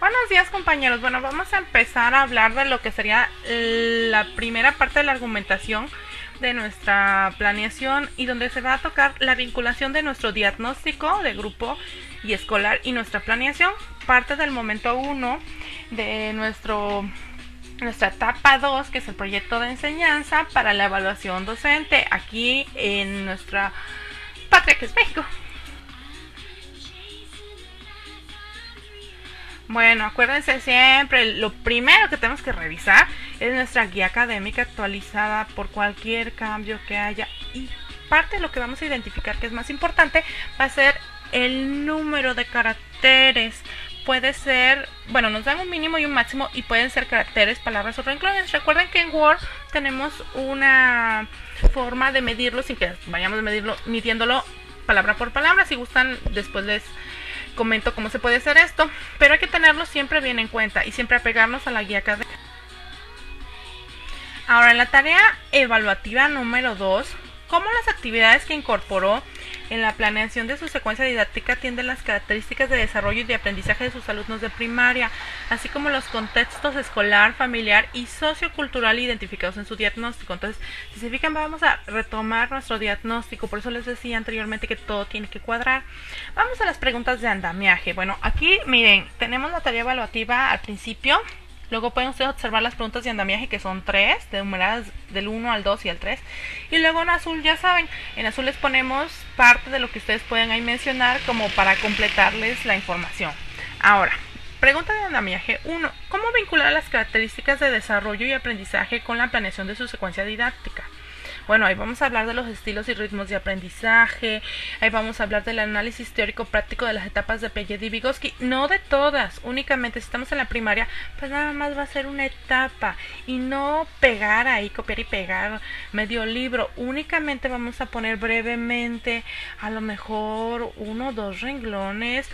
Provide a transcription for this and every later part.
Buenos días, compañeros. Bueno, vamos a empezar a hablar de lo que sería la primera parte de la argumentación de nuestra planeación y donde se va a tocar la vinculación de nuestro diagnóstico de grupo y escolar y nuestra planeación. Parte del momento 1 de nuestra etapa 2, que es el proyecto de enseñanza para la evaluación docente aquí en nuestra patria, que es México. Bueno, acuérdense siempre, lo primero que tenemos que revisar es nuestra guía académica actualizada por cualquier cambio que haya, y parte de lo que vamos a identificar que es más importante va a ser el número de caracteres. Puede ser, bueno, nos dan un mínimo y un máximo y pueden ser caracteres, palabras o renglones. Recuerden que en Word tenemos una forma de medirlo sin que vayamos midiéndolo palabra por palabra. Si gustan, después les comento cómo se puede hacer esto, pero hay que tenerlo siempre bien en cuenta y siempre apegarnos a la guía académica. Ahora, en la tarea evaluativa número 2, cómo las actividades que incorporó en la planeación de su secuencia didáctica atienden las características de desarrollo y de aprendizaje de sus alumnos de primaria, así como los contextos escolar, familiar y sociocultural identificados en su diagnóstico. Entonces, si se fijan, vamos a retomar nuestro diagnóstico. Por eso les decía anteriormente que todo tiene que cuadrar. Vamos a las preguntas de andamiaje. Bueno, aquí miren, tenemos la tarea evaluativa al principio. Luego pueden ustedes observar las preguntas de andamiaje, que son 3, numeradas del 1 al 2 y al 3. Y luego en azul, ya saben, en azul les ponemos parte de lo que ustedes pueden ahí mencionar como para completarles la información. Ahora, pregunta de andamiaje 1. ¿Cómo vincular las características de desarrollo y aprendizaje con la planeación de su secuencia didáctica? Bueno, ahí vamos a hablar de los estilos y ritmos de aprendizaje, ahí vamos a hablar del análisis teórico práctico de las etapas de Piaget y Vygotsky, no de todas, únicamente si estamos en la primaria, pues nada más va a ser una etapa y no pegar ahí, copiar y pegar medio libro, únicamente vamos a poner brevemente, a lo mejor 1 o 2 renglones,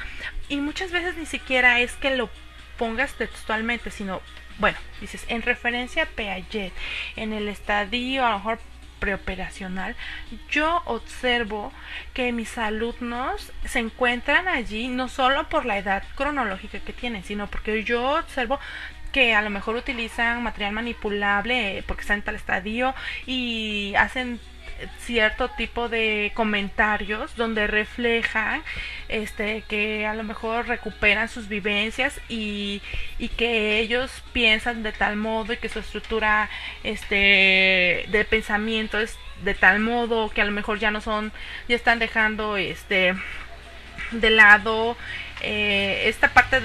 y muchas veces ni siquiera es que lo pongas textualmente, sino, bueno, dices, en referencia a Piaget, en el estadio, a lo mejor preoperacional, yo observo que mis alumnos se encuentran allí no solo por la edad cronológica que tienen, sino porque yo observo que a lo mejor utilizan material manipulable porque están en tal estadio y hacen cierto tipo de comentarios donde reflejan que a lo mejor recuperan sus vivencias y que ellos piensan de tal modo y que su estructura de pensamiento es de tal modo que a lo mejor ya están dejando de lado esta parte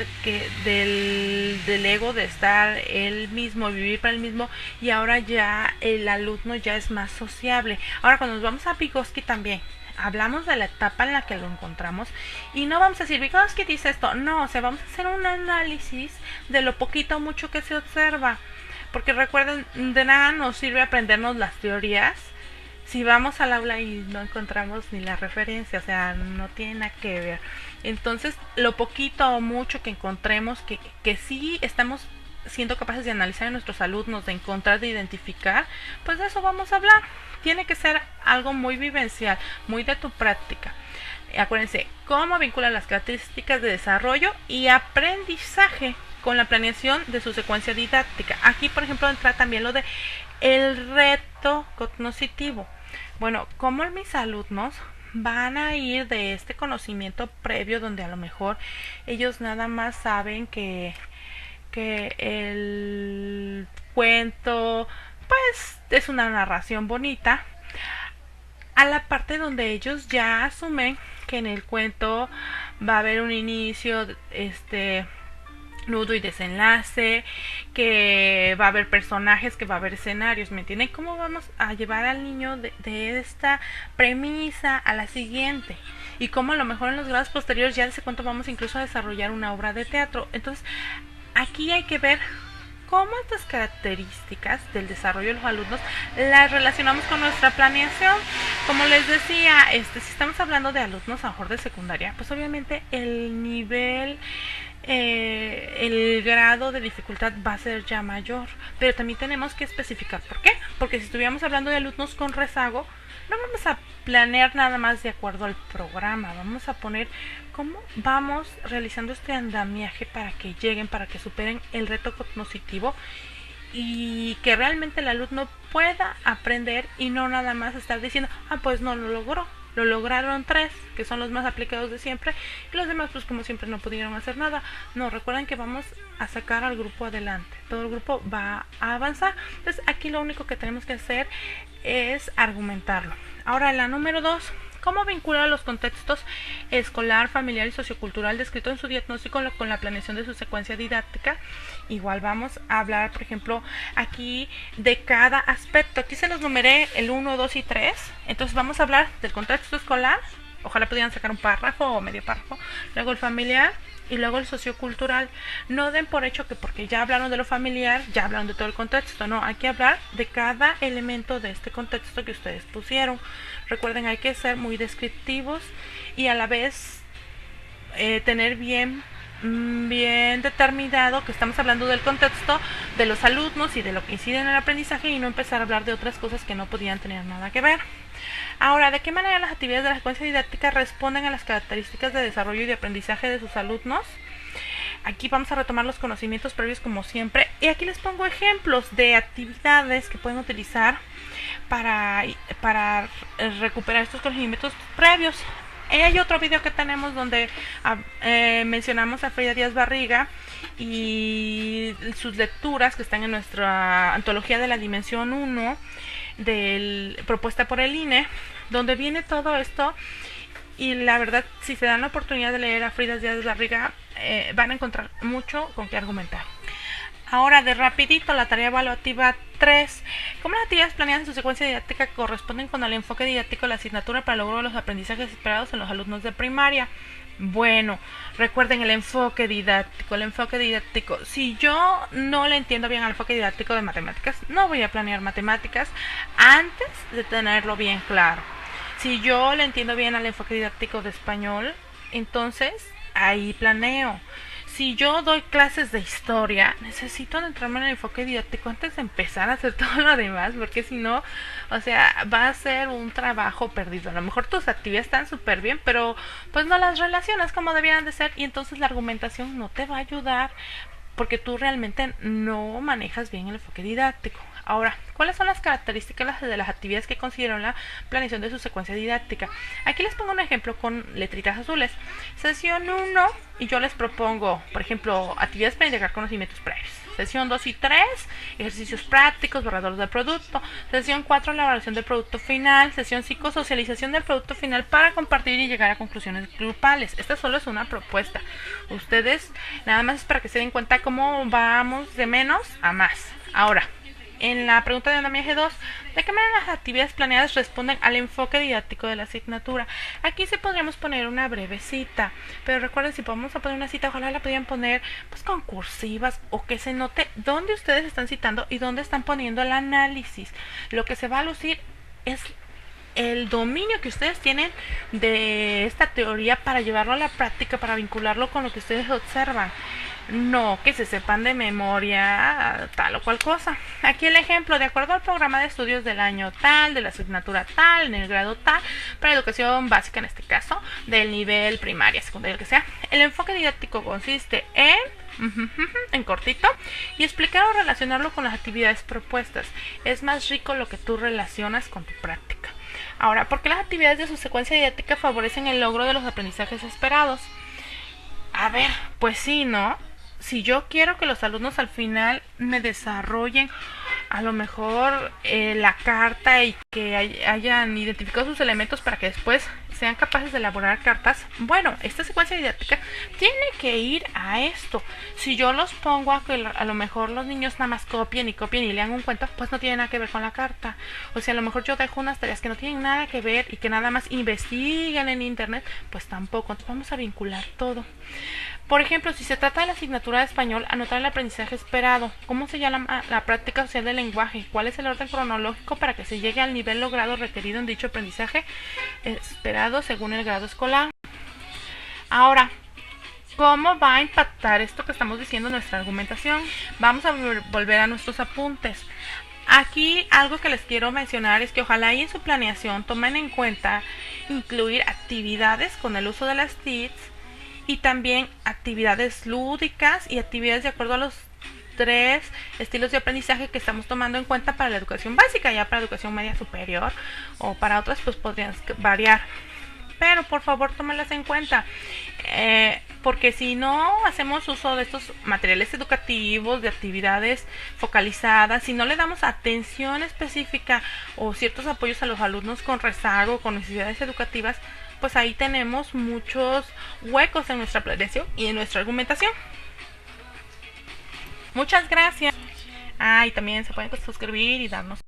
del ego de estar él mismo, vivir para él mismo, y ahora ya el alumno ya es más sociable. Ahora, cuando nos vamos a Vygotsky también hablamos de la etapa en la que lo encontramos y no vamos a decir Vygotsky dice esto, no, o sea, vamos a hacer un análisis de lo poquito o mucho que se observa, porque recuerden, de nada nos sirve aprendernos las teorías si vamos al aula y no encontramos ni la referencia, o sea, no tiene nada que ver. Entonces, lo poquito o mucho que encontremos, que sí estamos siendo capaces de analizar en nuestros alumnos, de encontrar, de identificar, pues de eso vamos a hablar. Tiene que ser algo muy vivencial, muy de tu práctica. Acuérdense, cómo vincula las características de desarrollo y aprendizaje con la planeación de su secuencia didáctica. Aquí, por ejemplo, entra también lo de el reto cognoscitivo. Bueno, ¿cómo mis alumnos van a ir de este conocimiento previo donde a lo mejor ellos nada más saben que el cuento pues es una narración bonita, a la parte donde ellos ya asumen que en el cuento va a haber un inicio, nudo y desenlace, que va a haber personajes, que va a haber escenarios, ¿me entienden? ¿Cómo vamos a llevar al niño de esta premisa a la siguiente? Y cómo a lo mejor en los grados posteriores ya de ese cuento vamos incluso a desarrollar una obra de teatro. Entonces, aquí hay que ver cómo estas características del desarrollo de los alumnos las relacionamos con nuestra planeación. Como les decía, si estamos hablando de alumnos a lo mejor de secundaria, pues obviamente el nivel el grado de dificultad va a ser ya mayor, pero también tenemos que especificar por qué, porque si estuviéramos hablando de alumnos con rezago, no vamos a planear nada más de acuerdo al programa. Vamos a poner cómo vamos realizando este andamiaje para que lleguen, para que superen el reto cognitivo y que realmente el alumno pueda aprender y no nada más estar diciendo, pues no lo logró. Lo lograron 3, que son los más aplicados de siempre, y los demás pues como siempre no pudieron hacer nada. No, recuerden que vamos a sacar al grupo adelante, todo el grupo va a avanzar. Entonces aquí lo único que tenemos que hacer es argumentarlo. Ahora la número 2, ¿cómo vincular los contextos escolar, familiar y sociocultural descrito en su diagnóstico con la planeación de su secuencia didáctica? Igual vamos a hablar, por ejemplo, aquí de cada aspecto. Aquí se los numeré el 1, 2 y 3. Entonces vamos a hablar del contexto escolar. Ojalá pudieran sacar un párrafo o medio párrafo. Luego el familiar y luego el sociocultural. No den por hecho que porque ya hablaron de lo familiar, ya hablaron de todo el contexto. No, hay que hablar de cada elemento de este contexto que ustedes pusieron. Recuerden, hay que ser muy descriptivos y a la vez tener bien determinado que estamos hablando del contexto de los alumnos y de lo que incide en el aprendizaje y no empezar a hablar de otras cosas que no podían tener nada que ver. Ahora, ¿de qué manera las actividades de la secuencia didáctica responden a las características de desarrollo y de aprendizaje de sus alumnos? Aquí vamos a retomar los conocimientos previos como siempre y aquí les pongo ejemplos de actividades que pueden utilizar para recuperar estos conocimientos previos. Hay otro video que tenemos donde mencionamos a Frida Díaz Barriga y sus lecturas que están en nuestra antología de la dimensión 1 propuesta por el INE, donde viene todo esto. Y la verdad, si se dan la oportunidad de leer a Frida Díaz Barriga, van a encontrar mucho con qué argumentar. Ahora, de rapidito, la tarea evaluativa 3. ¿Cómo las actividades planeadas en su secuencia didáctica corresponden con el enfoque didáctico de la asignatura para el logro de los aprendizajes esperados en los alumnos de primaria? Bueno, recuerden el enfoque didáctico. Si yo no le entiendo bien al enfoque didáctico de matemáticas, no voy a planear matemáticas antes de tenerlo bien claro. Si yo le entiendo bien al enfoque didáctico de español, entonces ahí planeo. Si yo doy clases de historia, necesito entrarme en el enfoque didáctico antes de empezar a hacer todo lo demás, porque si no, va a ser un trabajo perdido. A lo mejor tus actividades están súper bien, pero pues no las relacionas como debían de ser y entonces la argumentación no te va a ayudar porque tú realmente no manejas bien el enfoque didáctico. Ahora, ¿cuáles son las características de las actividades que consideraron la planeación de su secuencia didáctica? Aquí les pongo un ejemplo con letritas azules. Sesión 1, y yo les propongo, por ejemplo, actividades para integrar conocimientos previos. Sesión 2 y 3, ejercicios prácticos, borradores del producto. Sesión 4, elaboración del producto final. Sesión 5, socialización del producto final para compartir y llegar a conclusiones grupales. Esta solo es una propuesta. Ustedes, nada más es para que se den cuenta cómo vamos de menos a más. Ahora, en la pregunta de andamiaje 2, ¿de qué manera las actividades planeadas responden al enfoque didáctico de la asignatura? Aquí sí podríamos poner una breve cita, pero recuerden, si podemos poner una cita, ojalá la podrían poner pues con cursivas o que se note dónde ustedes están citando y dónde están poniendo el análisis. Lo que se va a lucir es el dominio que ustedes tienen de esta teoría para llevarlo a la práctica, para vincularlo con lo que ustedes observan. No que se sepan de memoria tal o cual cosa. Aquí el ejemplo: de acuerdo al programa de estudios del año tal, de la asignatura tal, en el grado tal, para educación básica en este caso, del nivel primaria, secundaria, el que sea, el enfoque didáctico consiste en cortito y explicar o relacionarlo con las actividades propuestas. Es más rico lo que tú relacionas con tu práctica. Ahora, ¿por qué las actividades de su secuencia didáctica favorecen el logro de los aprendizajes esperados? A ver, pues sí, ¿no? Si yo quiero que los alumnos al final me desarrollen a lo mejor la carta y que hayan identificado sus elementos para que después sean capaces de elaborar cartas, bueno, esta secuencia didáctica tiene que ir a esto. Si yo los pongo a que a lo mejor los niños nada más copien y lean un cuento, pues no tiene nada que ver con la carta. O sea, a lo mejor yo dejo unas tareas que no tienen nada que ver y que nada más investiguen en internet, pues tampoco. Entonces vamos a vincular todo. Por ejemplo, si se trata de la asignatura de español, anotar el aprendizaje esperado. ¿Cómo se llama la práctica social del lenguaje? ¿Cuál es el orden cronológico para que se llegue al nivel logrado requerido en dicho aprendizaje esperado según el grado escolar? Ahora, ¿cómo va a impactar esto que estamos diciendo en nuestra argumentación? Vamos a volver a nuestros apuntes. Aquí algo que les quiero mencionar es que ojalá y en su planeación tomen en cuenta incluir actividades con el uso de las TICs y también actividades lúdicas y actividades de acuerdo a los 3 estilos de aprendizaje que estamos tomando en cuenta para la educación básica. Ya para educación media superior o para otras pues podrían variar, pero por favor tómenlas en cuenta, porque si no hacemos uso de estos materiales educativos, de actividades focalizadas, si no le damos atención específica o ciertos apoyos a los alumnos con rezago, con necesidades educativas, pues ahí tenemos muchos huecos en nuestra planeación y en nuestra argumentación. Muchas gracias. Y también se pueden suscribir y darnos